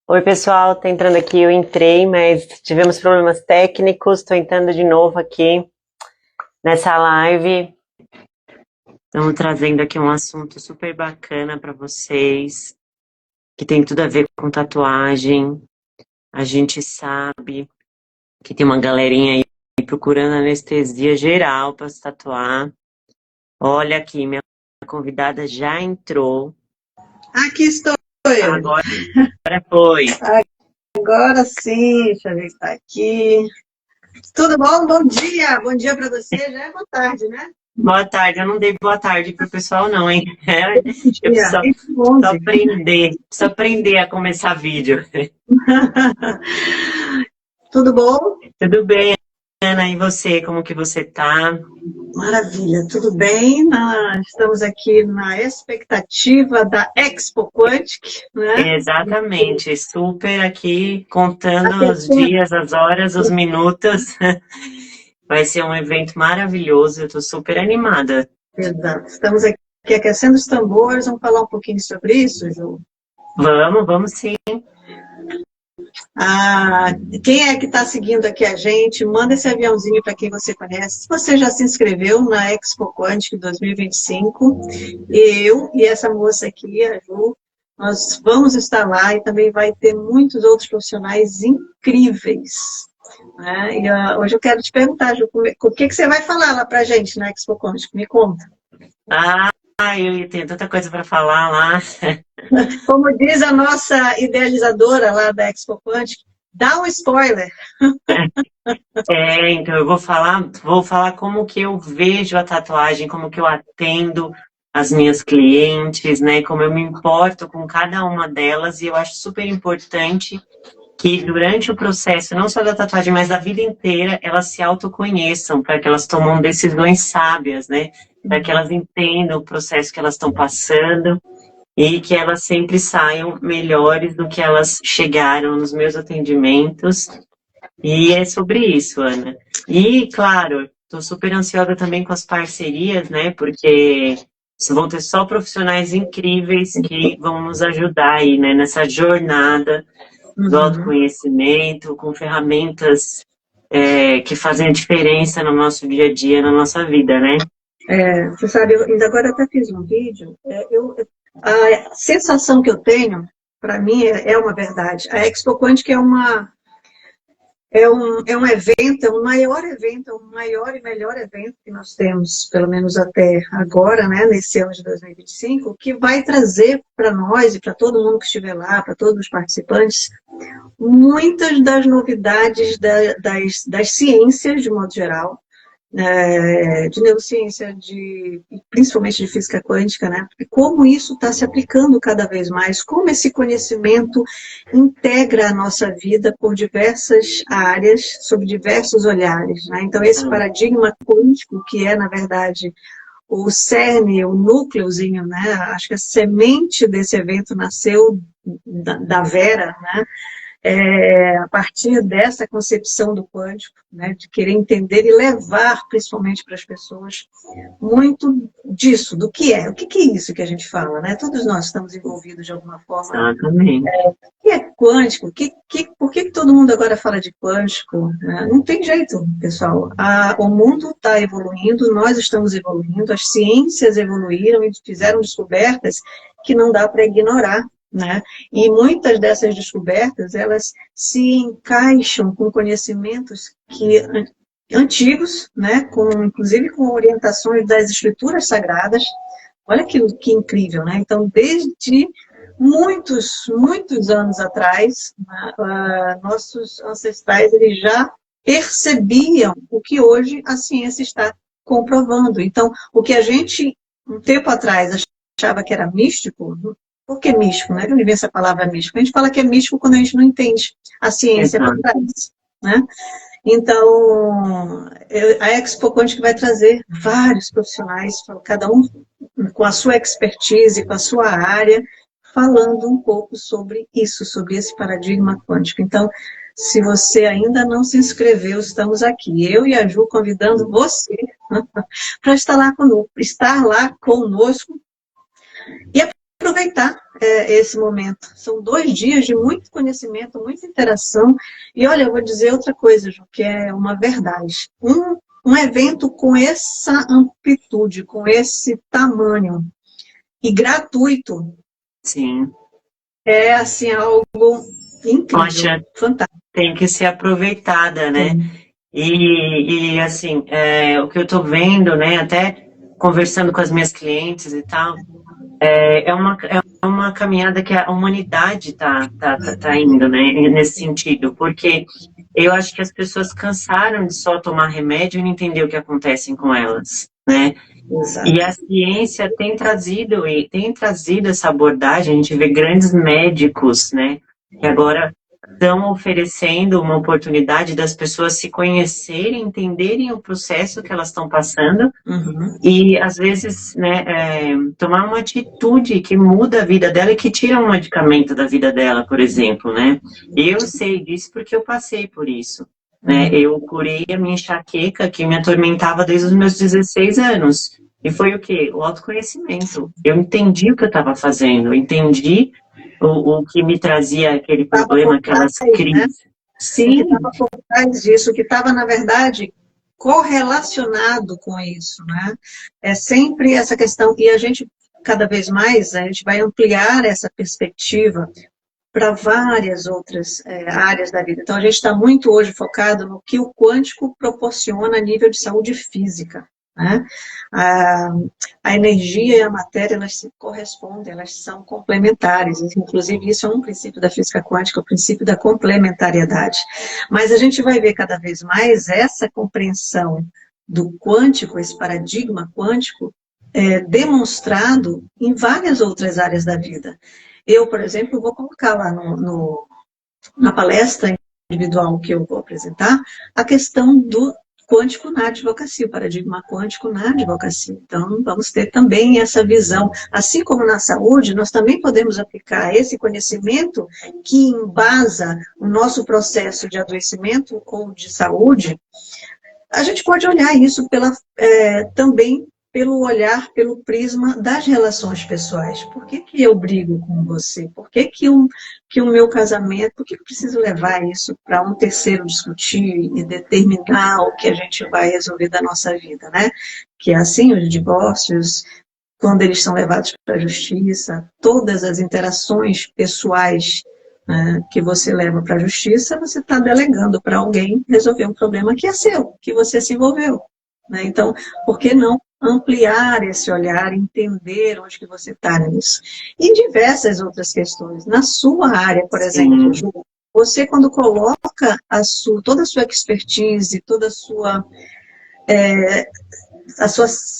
Oi, pessoal, tô entrando aqui, eu entrei, mas tivemos problemas técnicos, tô entrando de novo aqui nessa live. Estamos trazendo aqui um assunto super bacana para vocês, que tem tudo a ver com tatuagem. A gente sabe que tem uma galerinha aí procurando anestesia geral para se tatuar. Olha aqui, minha convidada já entrou. Aqui estou eu. Agora foi. Agora sim, deixa eu ver se está aqui. Tudo bom? Bom dia! Bom dia para você, já é boa tarde, né? Boa tarde, eu não dei boa tarde pro pessoal não, hein? Eu Dia, preciso aprender a começar vídeo. Tudo bom? Tudo bem, Ana? E você, como que você tá? Maravilha, tudo bem. Estamos aqui na expectativa da Expo Quantic, né? Exatamente, super aqui contando os dias, as horas, os minutos. Vai ser um evento maravilhoso, eu tô super animada. Exato. Estamos aqui aquecendo os tambores, vamos falar um pouquinho sobre isso, Ju? Vamos sim. Ah, quem é que está seguindo aqui a gente? Manda esse aviãozinho para quem você conhece. Se você já se inscreveu na Expo Quantic 2025, eu e essa moça aqui, a Ju, nós vamos estar lá e também vai ter muitos outros profissionais incríveis. Né? E, hoje eu quero te perguntar, Ju, o que você vai falar lá para a gente na Expo Quantic? Me conta. Eu tenho tanta coisa para falar lá. Como diz a nossa idealizadora lá da Expo Quantic, dá um spoiler. Então eu vou falar como que eu vejo a tatuagem, como que eu atendo as minhas clientes, né? Como eu me importo com cada uma delas, e eu acho super importante que durante o processo, não só da tatuagem, mas da vida inteira, elas se autoconheçam, para que elas tomem decisões sábias, né? Para que elas entendam o processo que elas estão passando e que elas sempre saiam melhores do que elas chegaram nos meus atendimentos. E é sobre isso, Ana. E, claro, estou super ansiosa também com as parcerias, né? Porque vão ter só profissionais incríveis que vão nos ajudar aí, né? Nessa jornada do autoconhecimento, com ferramentas que fazem a diferença no nosso dia a dia, na nossa vida, né? Você sabe, eu ainda agora até fiz um vídeo, a sensação que eu tenho, para mim, é uma verdade. A Expo Quantic é um evento, é o maior evento, é o maior e melhor evento que nós temos, pelo menos até agora, né, nesse ano de 2025, que vai trazer para nós e para todo mundo que estiver lá, para todos os participantes, muitas das novidades das ciências, de modo geral, de neurociência, principalmente de física quântica, né? E como isso está se aplicando cada vez mais, como esse conhecimento integra a nossa vida por diversas áreas, sob diversos olhares, né? Então, esse paradigma quântico, que é, na verdade, o cerne, o núcleozinho, né? Acho que a semente desse evento nasceu da Vera, né? A partir dessa concepção do quântico, né, de querer entender e levar, principalmente para as pessoas, muito disso, do que é. O que é isso que a gente fala, né? Todos nós estamos envolvidos de alguma forma. Exatamente. O que é quântico? Por que todo mundo agora fala de quântico? Não tem jeito, pessoal. O mundo está evoluindo, nós estamos evoluindo, as ciências evoluíram e fizeram descobertas que não dá para ignorar. Né? E muitas dessas descobertas, elas se encaixam com conhecimentos antigos, né? Inclusive com orientações das escrituras sagradas. Olha que incrível, né? Então, desde muitos anos atrás, nossos ancestrais eles já percebiam o que hoje a ciência está comprovando. Então, o que a gente, um tempo atrás, achava que era místico. Por que místico? Né? De onde vem essa palavra místico? A gente fala que é místico quando a gente não entende a ciência por trás. Né? Então, a Expo Quantic vai trazer vários profissionais, cada um com a sua expertise, com a sua área, falando um pouco sobre isso, sobre esse paradigma quântico. Então, se você ainda não se inscreveu, estamos aqui, eu e a Ju, convidando você para estar lá conosco e aproveitar esse momento. São 2 dias de muito conhecimento, muita interação. E olha, eu vou dizer outra coisa, Ju, que é uma verdade. Um evento com essa amplitude, com esse tamanho e gratuito, Sim. é assim algo incrível, Poxa, fantástico. tem que ser aproveitada, né? Sim. E assim, o que eu tô vendo, né, até conversando com as minhas clientes e tal, é uma caminhada que a humanidade tá indo, né, nesse sentido, porque eu acho que as pessoas cansaram de só tomar remédio e não entender o que acontece com elas, né? E Exato. a ciência tem trazido essa abordagem. A gente vê grandes médicos, né, que agora estão oferecendo uma oportunidade das pessoas se conhecerem, entenderem o processo que elas estão passando Uhum. e, às vezes, né, tomar uma atitude que muda a vida dela e que tira um medicamento da vida dela, por exemplo, né? Eu sei disso porque eu passei por isso, né? Eu curei a minha enxaqueca que me atormentava desde os meus 16 anos. E foi o quê? O autoconhecimento. Eu entendi o que eu estava fazendo, eu entendi o que me trazia aquele Estava problema, por trás, aquelas né? crises. O que Sim, estava por trás disso, o que estava, na verdade, correlacionado com isso, né? É sempre essa questão, e a gente, cada vez mais, a gente vai ampliar essa perspectiva para várias outras áreas da vida. Então, a gente está muito hoje focado no que o quântico proporciona a nível de saúde física, né? A, a energia e a matéria, elas se correspondem, elas são complementares. Inclusive, isso é um princípio da física quântica, o princípio da complementariedade. Mas a gente vai ver cada vez mais essa compreensão do quântico, esse paradigma quântico, demonstrado em várias outras áreas da vida. Eu, por exemplo, vou colocar lá na palestra individual que eu vou apresentar a questão do quântico na advocacia, o paradigma quântico na advocacia. Então, vamos ter também essa visão. Assim como na saúde, nós também podemos aplicar esse conhecimento que embasa o nosso processo de adoecimento ou de saúde. A gente pode olhar isso também pelo olhar, pelo prisma das relações pessoais. Por que eu brigo com você? Por que o meu casamento, por que eu preciso levar isso para um terceiro discutir e determinar o que a gente vai resolver da nossa vida, né? Que é assim, os divórcios, quando eles são levados para a justiça, todas as interações pessoais, né, que você leva para a justiça, você está delegando para alguém resolver um problema que é seu, que você se envolveu, né? Então, por que não ampliar esse olhar, entender onde que você está nisso? E diversas outras questões. Na sua área, por exemplo, Ju, você quando coloca toda a sua expertise, toda a sua,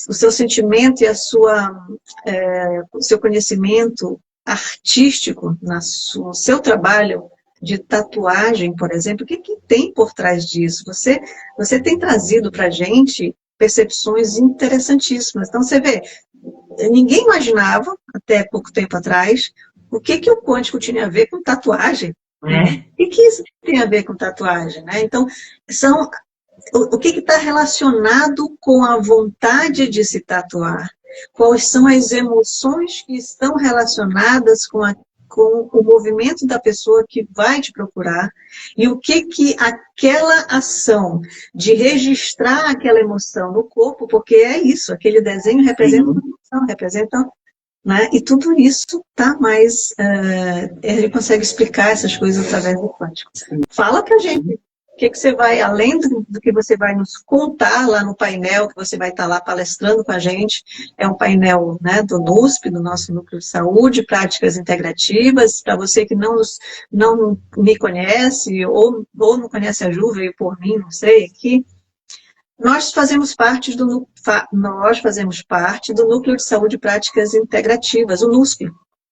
o seu sentimento e o seu conhecimento artístico no seu trabalho de tatuagem, por exemplo, o que tem por trás disso? Você tem trazido para a gente percepções interessantíssimas. Então, você vê, ninguém imaginava, até pouco tempo atrás, o que o quântico tinha a ver com tatuagem. E que isso tem a ver com tatuagem, né? Então, o que está relacionado com a vontade de se tatuar? Quais são as emoções que estão relacionadas com o movimento da pessoa que vai te procurar? E o que aquela ação de registrar aquela emoção no corpo, porque é isso, aquele desenho representa uma emoção, representa... Né? E tudo isso está mais... a gente consegue explicar essas coisas através do quântico. Fala pra gente. O que você vai, além do que você vai nos contar lá no painel, que você vai estar lá palestrando com a gente, é um painel, né, do NUSP, do nosso Núcleo de Saúde, Práticas Integrativas. Para você que não me conhece, ou não conhece a Ju, veio por mim, não sei, aqui, nós fazemos parte do Núcleo de Saúde e Práticas Integrativas, o NUSP,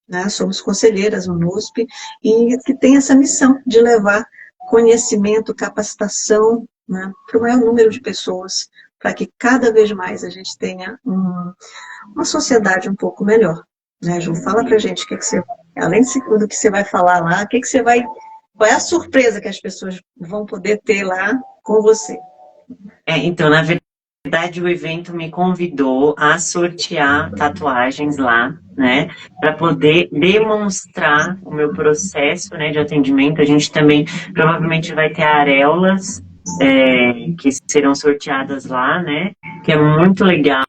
né? Somos conselheiras no NUSP, e que tem essa missão de levar conhecimento, capacitação, né, para o maior número de pessoas, para que cada vez mais a gente tenha uma sociedade um pouco melhor. Né, Ju? Fala pra gente o que você, além do que você vai falar lá, o que você vai, qual é a surpresa que as pessoas vão poder ter lá com você? Então, na verdade, o evento me convidou a sortear tatuagens lá. né, para poder demonstrar o meu processo, né, de atendimento. A gente também provavelmente vai ter areolas que serão sorteadas lá, né, que é muito legal,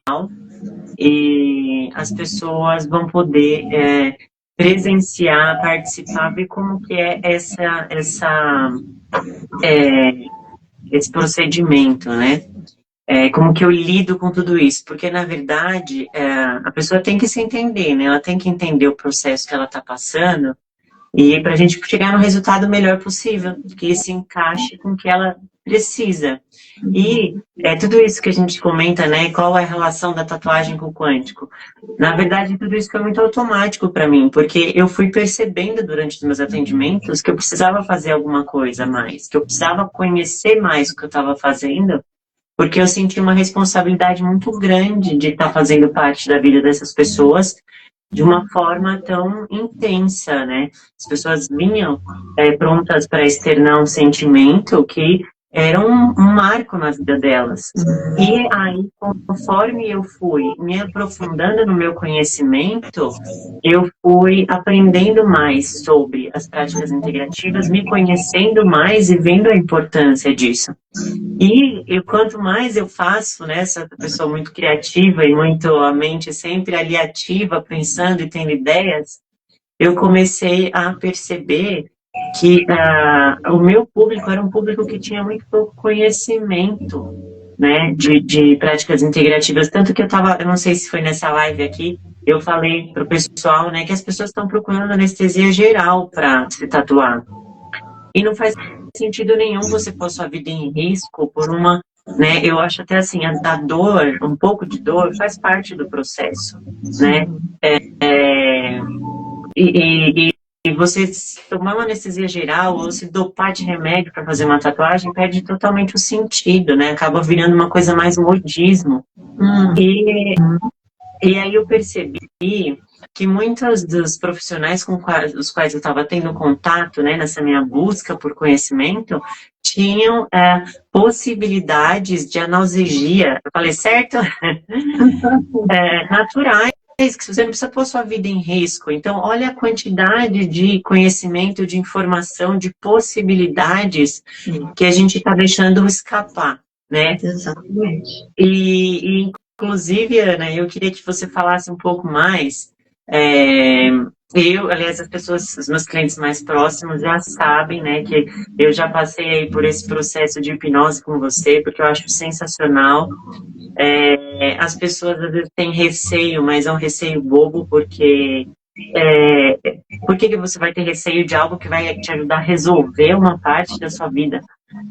e as pessoas vão poder presenciar, participar, ver como que é esse procedimento, né? Como que eu lido com tudo isso, porque na verdade a pessoa tem que se entender, né? Ela tem que entender o processo que ela está passando e para a gente chegar no resultado melhor possível, que se encaixe com o que ela precisa. E tudo isso que a gente comenta, né? Qual é a relação da tatuagem com o quântico? Na verdade, tudo isso foi muito automático para mim, porque eu fui percebendo durante os meus atendimentos que eu precisava fazer alguma coisa a mais, que eu precisava conhecer mais o que eu estava fazendo, porque eu senti uma responsabilidade muito grande de estar fazendo parte da vida dessas pessoas de uma forma tão intensa, né? As pessoas vinham prontas para externar um sentimento que era um marco na vida delas. E aí, conforme eu fui me aprofundando no meu conhecimento, eu fui aprendendo mais sobre as práticas integrativas, me conhecendo mais e vendo a importância disso. E quanto mais eu faço, né, essa pessoa muito criativa e muito a mente sempre ali ativa, pensando e tendo ideias, eu comecei a perceber que o meu público era um público que tinha muito pouco conhecimento, né, de práticas integrativas, tanto que eu não sei se foi nessa live aqui, eu falei para o pessoal, né, que as pessoas estão procurando anestesia geral para se tatuar. E não faz sentido nenhum você pôr sua vida em risco por uma, né? Eu acho até assim, a dor, um pouco de dor, faz parte do processo, né? E você tomar uma anestesia geral ou se dopar de remédio para fazer uma tatuagem perde totalmente o sentido, né? Acaba virando uma coisa mais modismo. E aí eu percebi que muitos dos profissionais com os quais eu estava tendo contato, né, nessa minha busca por conhecimento, tinham possibilidades de analgesia, eu falei certo? Naturais, que você não precisa pôr sua vida em risco. Então, olha a quantidade de conhecimento, de informação, de possibilidades que a gente está deixando escapar, né? Exatamente. Inclusive, Ana, eu queria que você falasse um pouco mais. Aliás, as pessoas, os meus clientes mais próximos já sabem, né, que eu já passei aí por esse processo de hipnose com você, porque eu acho sensacional. As pessoas às vezes têm receio, mas é um receio bobo, porque por que você vai ter receio de algo que vai te ajudar a resolver uma parte da sua vida,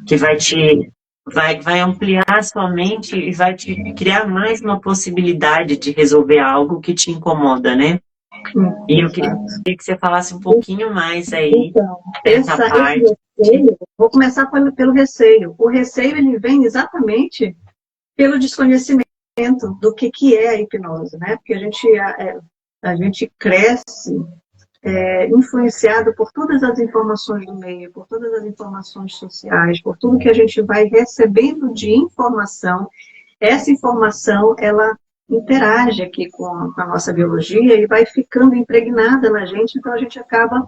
que vai ampliar a sua mente e vai te criar mais uma possibilidade de resolver algo que te incomoda, né? E eu queria que você falasse um pouquinho mais aí dessa parte. Esse receio, vou começar pelo receio. O receio, ele vem exatamente pelo desconhecimento do que é a hipnose, né? Porque a gente cresce influenciado por todas as informações do meio, por todas as informações sociais, por tudo que a gente vai recebendo de informação. Essa informação, ela interage aqui com a nossa biologia e vai ficando impregnada na gente, então a gente acaba,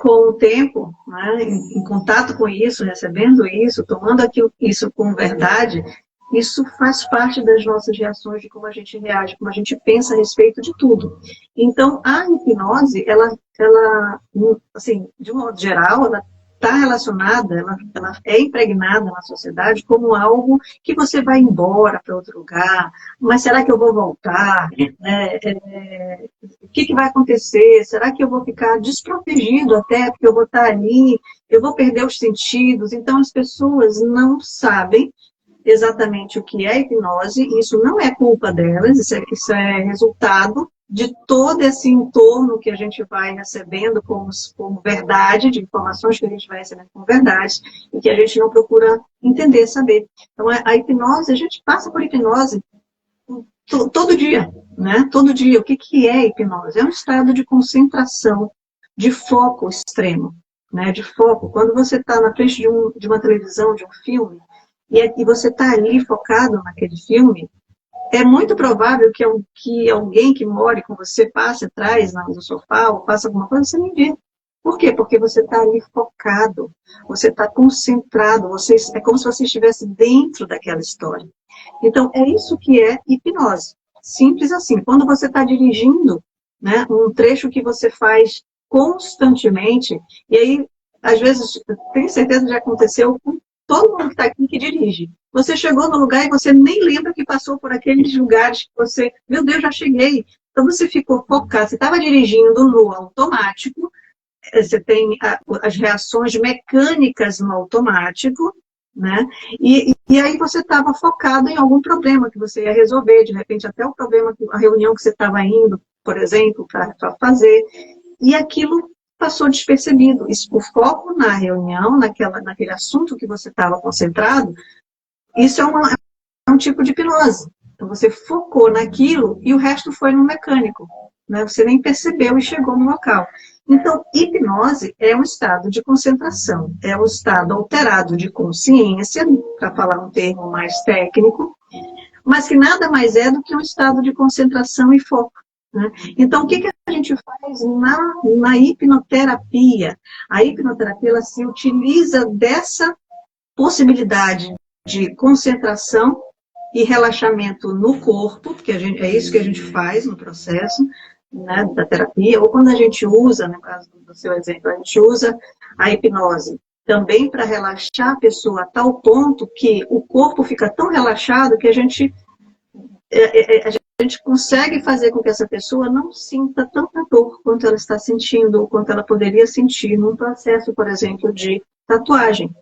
com o tempo, né, em contato com isso, recebendo isso, tomando isso como verdade. Isso faz parte das nossas reações, de como a gente reage, como a gente pensa a respeito de tudo. Então, a hipnose, ela assim, de um modo geral, ela está relacionada, ela é impregnada na sociedade como algo que você vai embora para outro lugar, mas será que eu vou voltar? O que vai acontecer? Será que eu vou ficar desprotegido até, porque eu vou estar ali, eu vou perder os sentidos? Então, as pessoas não sabem exatamente o que é hipnose, e isso não é culpa delas, isso é resultado de todo esse entorno que a gente vai recebendo como verdade, de informações que a gente vai recebendo como verdade, e que a gente não procura entender, saber. Então, a hipnose, a gente passa por hipnose todo dia, né? Todo dia. O que é hipnose? É um estado de concentração, de foco extremo, né? De foco. Quando você está na frente de uma televisão, de um filme, e você está ali focado naquele filme, é muito provável que alguém que more com você passe atrás no sofá ou faça alguma coisa, você nem vê. Por quê? Porque você está ali focado, você está concentrado, é como se você estivesse dentro daquela história. Então, é isso que é hipnose. Simples assim. Quando você está dirigindo, né, um trecho que você faz constantemente, e aí, às vezes, tenho certeza que já aconteceu com todo mundo que está aqui que dirige. Você chegou no lugar e você nem lembra que passou por aqueles lugares que você, meu Deus, já cheguei. Então você ficou focado, você estava dirigindo no automático, você tem as reações mecânicas no automático, né? E aí você estava focado em algum problema que você ia resolver, de repente até o problema, a reunião que você estava indo, por exemplo, para fazer, e aquilo passou despercebido. O foco na reunião, naquele assunto que você estava concentrado, isso é um tipo de hipnose. Então você focou naquilo e o resto foi no mecânico, né? Você nem percebeu e chegou no local. Então, hipnose é um estado de concentração, é um estado alterado de consciência, para falar um termo mais técnico, mas que nada mais é do que um estado de concentração e foco, né? Então, o que a gente faz na hipnoterapia? A hipnoterapia ela se utiliza dessa possibilidade de concentração e relaxamento no corpo, que é isso que a gente faz no processo, né, da terapia, ou quando a gente usa, no caso do seu exemplo, a gente usa a hipnose também para relaxar a pessoa a tal ponto que o corpo fica tão relaxado que a gente consegue fazer com que essa pessoa não sinta tanta dor quanto ela está sentindo, ou quanto ela poderia sentir num processo, por exemplo, de tatuagem.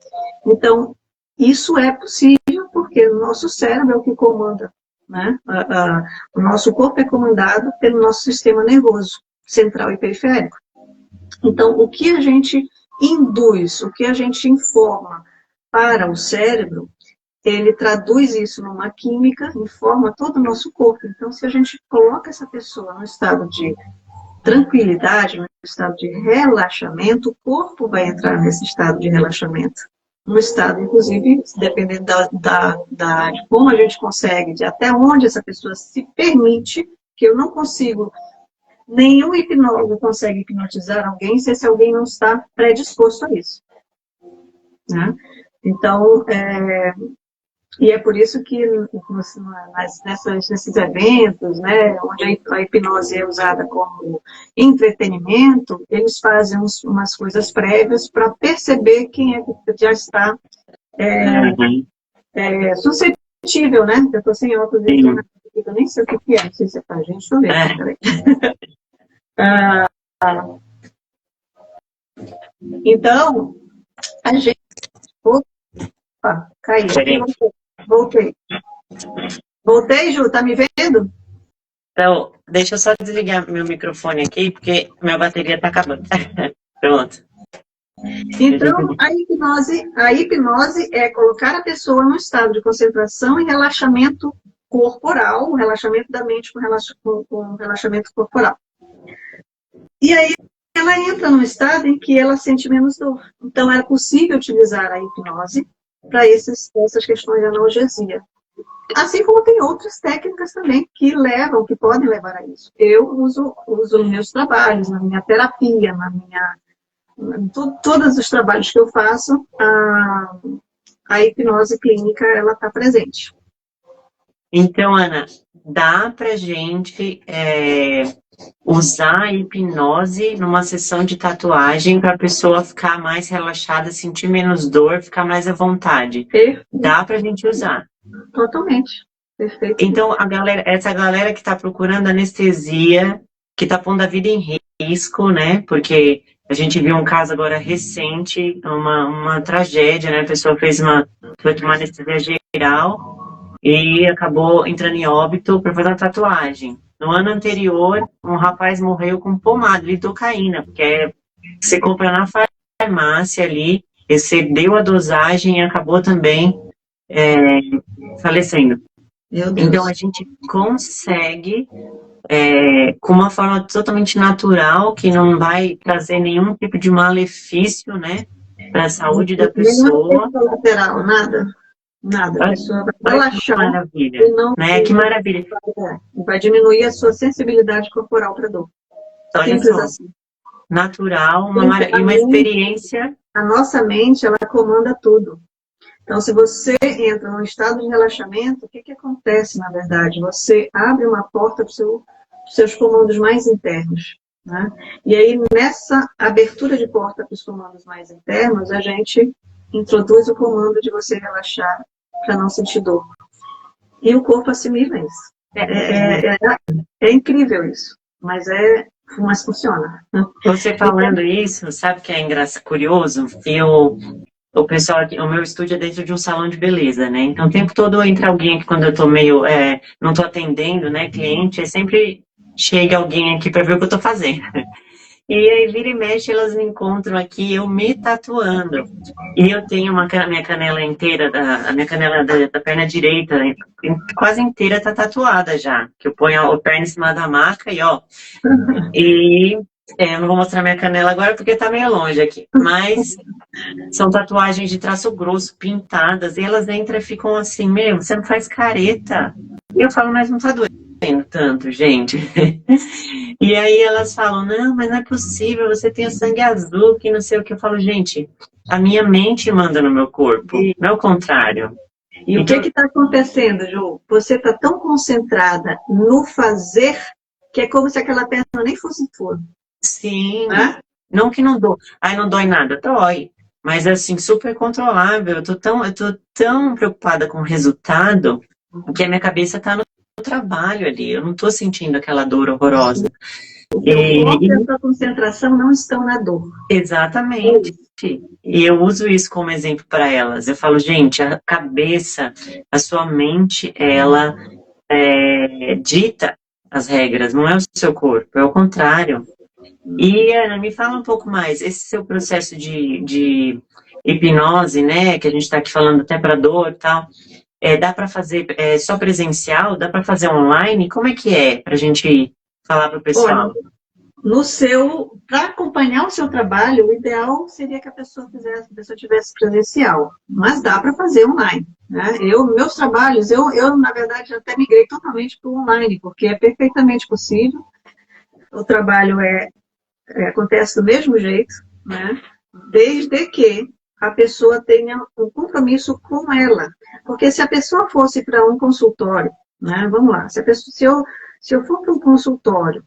Então, isso é possível porque o nosso cérebro é o que comanda, né? O nosso corpo é comandado pelo nosso sistema nervoso central e periférico. Então, o que a gente induz, o que a gente informa para o cérebro, ele traduz isso numa química, informa todo o nosso corpo. Então, se a gente coloca essa pessoa no estado de tranquilidade, no estado de relaxamento, o corpo vai entrar nesse estado de relaxamento. No estado, inclusive, dependendo de como a gente consegue, de até onde essa pessoa se permite, que eu não consigo, nenhum hipnólogo consegue hipnotizar alguém se esse alguém não está predisposto a isso, né? Então, e é por isso que nesses eventos, né, onde a hipnose é usada como entretenimento, eles fazem umas coisas prévias para perceber quem é que já está suscetível, né? Eu estou sem óculos, eu nem sei o que é, não sei se é para a gente, deixa eu ver. Então, a gente... Opa, caiu. Voltei, Ju, tá me vendo? Então, deixa eu só desligar meu microfone aqui, porque minha bateria tá acabando. Pronto. Então, a hipnose é colocar a pessoa num estado de concentração e relaxamento corporal, o relaxamento da mente com relaxamento corporal. E aí ela entra num estado em que ela sente menos dor. Então, é possível utilizar a hipnose para essas questões de analgesia. Assim como tem outras técnicas também que podem levar a isso. Eu uso nos meus trabalhos, na minha terapia, todos os trabalhos que eu faço, a hipnose clínica, ela está presente. Então, Ana, dá pra gente usar a hipnose numa sessão de tatuagem para a pessoa ficar mais relaxada, sentir menos dor, ficar mais à vontade. Perfeito. Dá pra gente usar. Totalmente. Perfeito. Então, essa galera que está procurando anestesia, que está pondo a vida em risco, né? Porque a gente viu um caso agora recente, uma tragédia, né? A pessoa foi tomar anestesia geral e acabou entrando em óbito para fazer uma tatuagem. No ano anterior, um rapaz morreu com pomada, lidocaína, porque você compra na farmácia ali, excedeu a dosagem e acabou também falecendo. Então a gente consegue, com uma forma totalmente natural, que não vai trazer nenhum tipo de malefício, né, para a saúde da pessoa. Nenhum efeito colateral, nada. Nada. A pessoa vai relaxar. Que maravilha, e não, né? Que maravilha. Vai diminuir a sua sensibilidade corporal para dor. Olha Simples só, assim. natural, Então, e uma experiência. A nossa mente, ela comanda tudo. Então, se você entra num estado de relaxamento, o que acontece, na verdade? Você abre uma porta para os seus comandos mais internos. Né? E aí, nessa abertura de porta para os comandos mais internos, a gente introduz o comando de você relaxar para não sentir dor. E o corpo assimila isso. É incrível isso, mas funciona. Você falando isso, sabe o que é curioso? O pessoal aqui, o meu estúdio é dentro de um salão de beleza, né? Então o tempo todo entra alguém aqui quando eu tô meio, não tô atendendo, né, cliente, sempre chega alguém aqui para ver o que eu tô fazendo. E aí vira e mexe, elas me encontram aqui, eu me tatuando. E eu tenho minha canela inteira, a minha canela da perna direita, quase inteira tá tatuada já. Que eu ponho a perna em cima da maca e ó. E eu não vou mostrar minha canela agora porque tá meio longe aqui. Mas são tatuagens de traço grosso, pintadas, e elas entram e ficam assim, meu, você não faz careta. E eu falo, mas não tá doendo tanto, gente. E aí elas falam, não, mas não é possível, você tem o sangue azul, que não sei o que. Eu falo, gente, a minha mente manda no meu corpo, não é o contrário. E então, o que está acontecendo, Ju? Você está tão concentrada no fazer, que é como se aquela perna nem fosse tua. Sim, não que não dói. Ai, não dói nada, dói. Mas assim, super controlável. Eu tô tão preocupada com o resultado, que a minha cabeça tá no trabalho ali. Eu não tô sentindo aquela dor horrorosa. O corpo e a sua concentração não estão na dor. Exatamente. E eu uso isso como exemplo para elas. Eu falo, gente, a cabeça, a sua mente, ela dita as regras, não é o seu corpo, é o contrário. E, Ana, me fala um pouco mais, esse seu processo de hipnose, né, que a gente está aqui falando até para dor e tal, dá para fazer só presencial? Dá para fazer online? Como é que é para a gente falar para o pessoal? Olha, para acompanhar o seu trabalho, o ideal seria que a pessoa tivesse presencial, mas dá para fazer online. Né? Meus trabalhos, na verdade, até migrei totalmente para o online, porque é perfeitamente possível. O trabalho acontece do mesmo jeito, né? Desde que a pessoa tenha um compromisso com ela. Porque se a pessoa fosse para um consultório, né? Vamos lá, se eu for para um consultório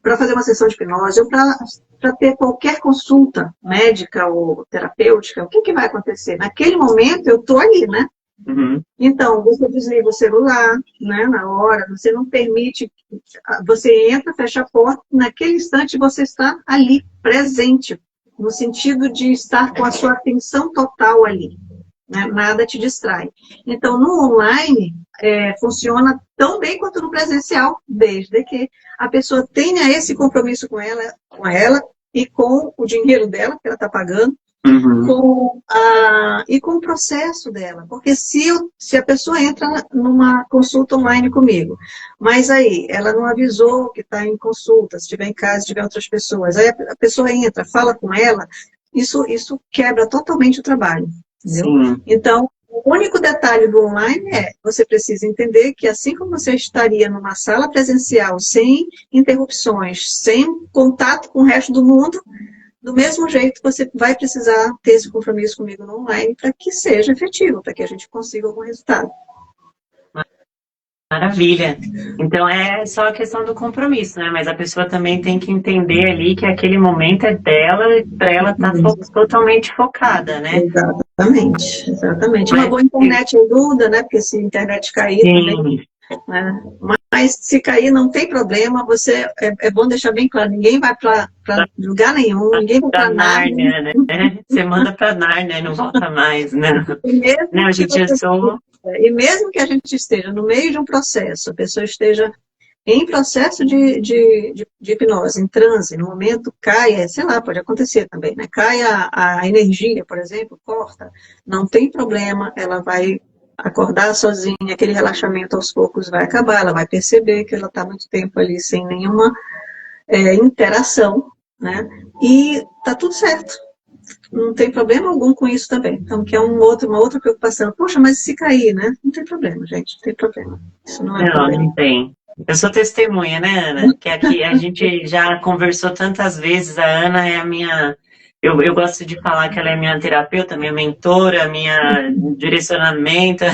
para fazer uma sessão de hipnose ou para ter qualquer consulta médica ou terapêutica, o que vai acontecer? Naquele momento eu estou ali, né? Uhum. Então, você desliga o celular, né, na hora, você não permite, você entra, fecha a porta, naquele instante você está ali, presente, no sentido de estar com a sua atenção total ali, né, nada te distrai. Então, no online, funciona tão bem quanto no presencial, desde que a pessoa tenha esse compromisso com ela e com o dinheiro dela, que ela está pagando, Uhum. e com o processo dela. Porque se a pessoa entra numa consulta online comigo, mas aí ela não avisou que está em consulta, se estiver em casa, se tiver outras pessoas, aí a pessoa entra, fala com ela, isso quebra totalmente o trabalho. Entendeu? Então, o único detalhe do online você precisa entender que assim como você estaria numa sala presencial, sem interrupções, sem contato com o resto do mundo, do mesmo jeito, você vai precisar ter esse compromisso comigo no online para que seja efetivo, para que a gente consiga algum resultado. Maravilha. Então é só a questão do compromisso, né? Mas a pessoa também tem que entender ali que aquele momento é dela, para ela estar totalmente focada, né? Exatamente. Uma boa internet ajuda, né? Porque se a internet cair também... Né? Mas se cair não tem problema, é bom deixar bem claro, ninguém vai para lugar nenhum, ninguém vai para Nárnia, né? Você manda para Nárnia e não volta mais, né? Não, gente, E mesmo que a gente esteja no meio de um processo, a pessoa esteja em processo de hipnose, em transe, no momento cai, sei lá, pode acontecer também, né? Cai a energia, por exemplo, corta, não tem problema, ela vai acordar sozinha, aquele relaxamento aos poucos vai acabar, ela vai perceber que ela está muito tempo ali sem nenhuma interação, né? E tá tudo certo. não tem problema algum com isso também. Então, que é uma outra preocupação. Poxa, mas se cair, né? Não tem problema, gente, não tem problema. Isso não é problema. Não tem. Eu sou testemunha, né, Ana? Que aqui a gente já conversou tantas vezes. A Ana é a minha. Eu gosto de falar que ela é minha terapeuta, minha mentora, minha direcionamento.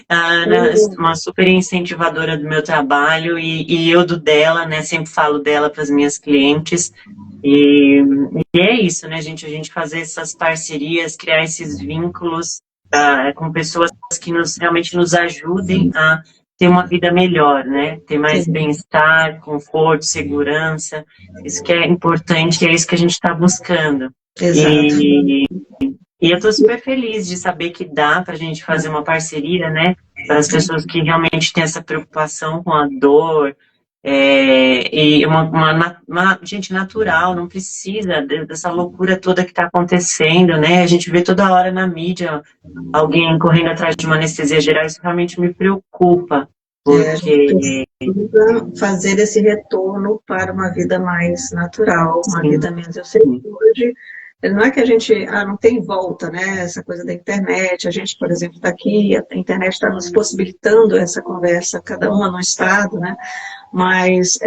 A Ana é uma super incentivadora do meu trabalho e eu do dela, né? Sempre falo dela para as minhas clientes. E é isso, né, gente? A gente fazer essas parcerias, criar esses vínculos com pessoas que realmente nos ajudem a ter uma vida melhor, né? Ter mais bem-estar, conforto, segurança. Isso que é importante, é isso que a gente está buscando. Exato. E eu estou super feliz de saber que dá para a gente fazer uma parceria, né? Para as pessoas que realmente têm essa preocupação com a dor. E gente natural, não precisa dessa loucura toda que está acontecendo, né? A gente vê toda hora na mídia alguém correndo atrás de uma anestesia geral, isso realmente me preocupa, porque... A gente precisa fazer esse retorno para uma vida mais natural, uma vida menos... Eu sei que hoje, não é que a gente não tem volta, né? Essa coisa da internet, a gente, por exemplo, está aqui, a internet está nos possibilitando essa conversa, cada uma no estado, né? Mas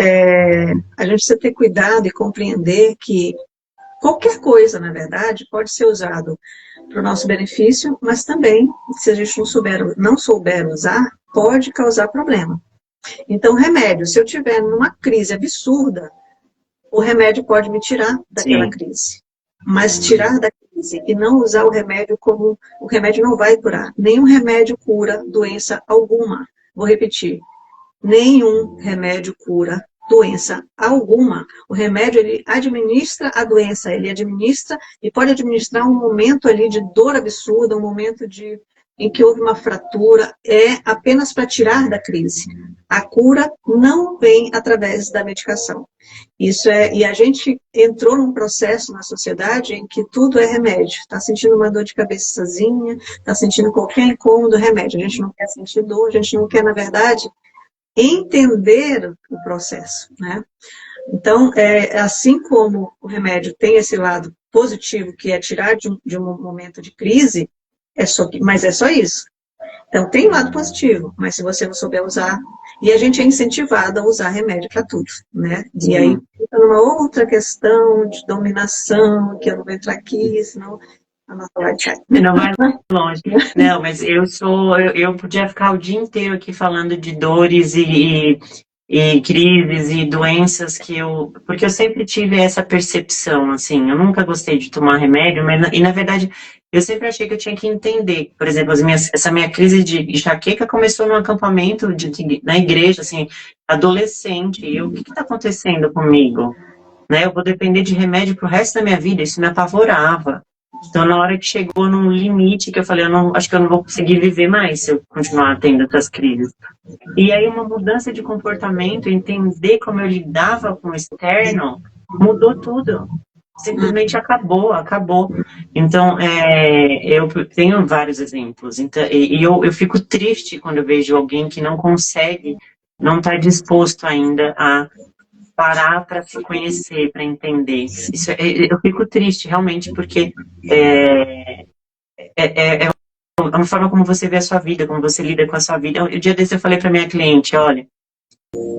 a gente precisa ter cuidado e compreender que qualquer coisa, na verdade, pode ser usado para o nosso benefício, mas também, se a gente não souber usar, pode causar problema. Então, remédio, se eu tiver numa crise absurda, o remédio pode me tirar daquela crise. Mas tirar da crise e não usar o remédio como... O remédio não vai curar. Nenhum remédio cura doença alguma. Vou repetir. Nenhum remédio cura doença alguma. O remédio, ele administra a doença, ele administra e pode administrar um momento ali de dor absurda, um momento em que houve uma fratura, é apenas para tirar da crise. A cura não vem através da medicação. E a gente entrou num processo na sociedade em que tudo é remédio. Está sentindo uma dor de cabeçazinha, está sentindo qualquer incômodo, remédio. A gente não quer sentir dor, a gente não quer, na verdade, entender o processo, né? Então, assim como o remédio tem esse lado positivo, que é tirar de um momento de crise, mas é só isso. Então, tem um lado positivo, mas se você não souber usar, e a gente é incentivado a usar remédio para tudo, né? E aí, fica numa outra questão de dominação, que eu não vou entrar aqui, senão a nossa não vai longe. Não, mas eu podia ficar o dia inteiro aqui falando de dores e crises e doenças porque eu sempre tive essa percepção, assim, eu nunca gostei de tomar remédio, e na verdade eu sempre achei que eu tinha que entender. Por exemplo, essa minha crise de enxaqueca começou num acampamento na igreja, assim, adolescente, e o que está acontecendo comigo? Né? Eu vou depender de remédio pro resto da minha vida, isso me apavorava. Então, na hora que chegou num limite, que eu falei, acho que eu não vou conseguir viver mais se eu continuar tendo essas crises. E aí, uma mudança de comportamento, entender como eu lidava com o externo, mudou tudo. Simplesmente acabou. Então, eu tenho vários exemplos. Então, eu fico triste quando eu vejo alguém que não consegue, não está disposto ainda a parar para se conhecer, para entender. Eu fico triste, realmente, porque é uma forma como você vê a sua vida, como você lida com a sua vida. O dia desse eu falei para minha cliente, olha,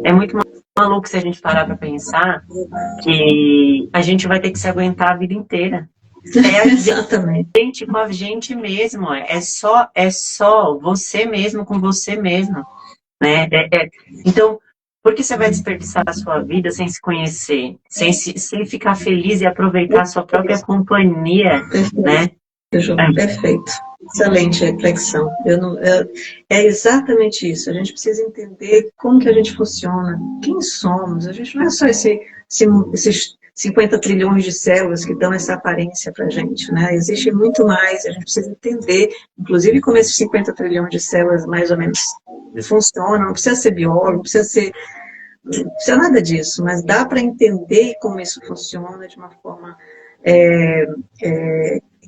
é muito maluco se a gente parar para pensar que a gente vai ter que se aguentar a vida inteira. Exatamente. Gente com a gente mesmo, é só você mesmo com você mesmo, né? Então, por que você vai desperdiçar a sua vida sem se conhecer, sem ficar feliz e aproveitar a sua própria companhia, né? Perfeito. Excelente reflexão. É exatamente isso. A gente precisa entender como que a gente funciona, quem somos. A gente não é só esses 50 trilhões de células que dão essa aparência para a gente, né? Existe muito mais. A gente precisa entender, inclusive, como esses 50 trilhões de células mais ou menos funcionam. Não precisa ser biólogo, não precisa nada disso, mas dá para entender como isso funciona de uma forma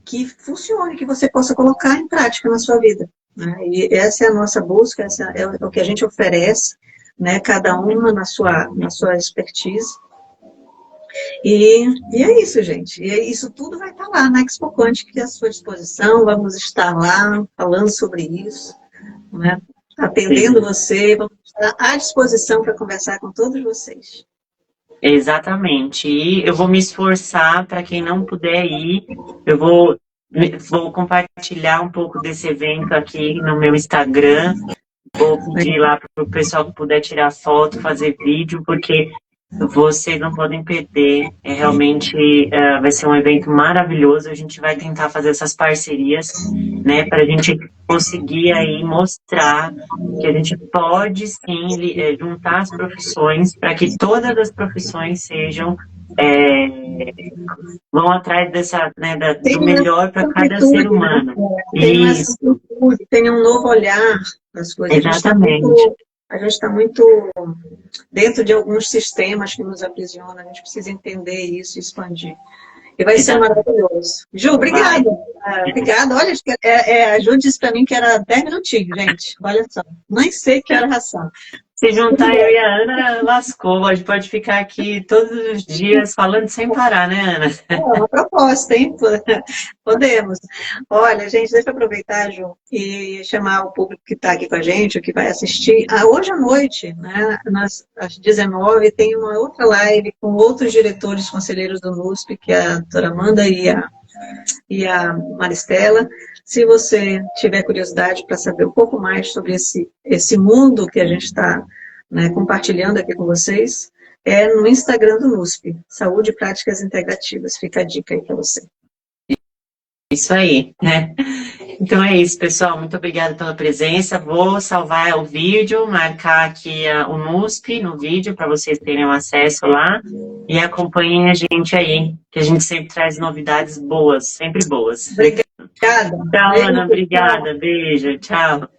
que funcione, que você possa colocar em prática na sua vida, né? E essa é a nossa busca, essa é o que a gente oferece, né? Cada uma na sua expertise. E é isso, gente. E isso tudo vai estar lá na Expo Quântica, à sua disposição. Vamos estar lá falando sobre isso, né? Atendendo você, vamos estar à disposição para conversar com todos vocês. Exatamente. E eu vou me esforçar para quem não puder ir, eu vou compartilhar um pouco desse evento aqui no meu Instagram. Vou pedir lá para o pessoal que puder tirar foto, fazer vídeo, porque vocês não podem perder. Realmente vai ser um evento maravilhoso. A gente vai tentar fazer essas parcerias, né, para a gente conseguir aí mostrar que a gente pode sim juntar as profissões para que todas as profissões sejam vão atrás dessa, né, do melhor para cada ser humano. Isso. Tem um novo olhar das coisas. Exatamente. A gente está muito dentro de alguns sistemas que nos aprisionam. A gente precisa entender isso e expandir. E vai ser maravilhoso. Ju, obrigada. Obrigada. Olha, a Ju disse para mim que era 10 minutinhos, gente. Olha só. Nem sei que era ração. Se juntar eu e a Ana, lascou. A gente pode ficar aqui todos os dias falando sem parar, né, Ana? É uma proposta, hein? Podemos. Olha, gente, deixa eu aproveitar, Ju, e chamar o público que está aqui com a gente, o que vai assistir. Hoje à noite, né, às 19h, tem uma outra live com outros diretores conselheiros do NUSP, que é a doutora Amanda e a Maristela. Se você tiver curiosidade para saber um pouco mais sobre esse mundo que a gente está, né, compartilhando aqui com vocês, é no Instagram do NUSP, Saúde e Práticas Integrativas. Fica a dica aí para você. Isso aí, né? Então é isso, pessoal. Muito obrigada pela presença. Vou salvar o vídeo, marcar aqui o NUSP no vídeo para vocês terem acesso lá e acompanhem a gente aí, que a gente sempre traz novidades boas, sempre boas. Obrigada. Tchau, Ana. Obrigada. Beijo. Tchau.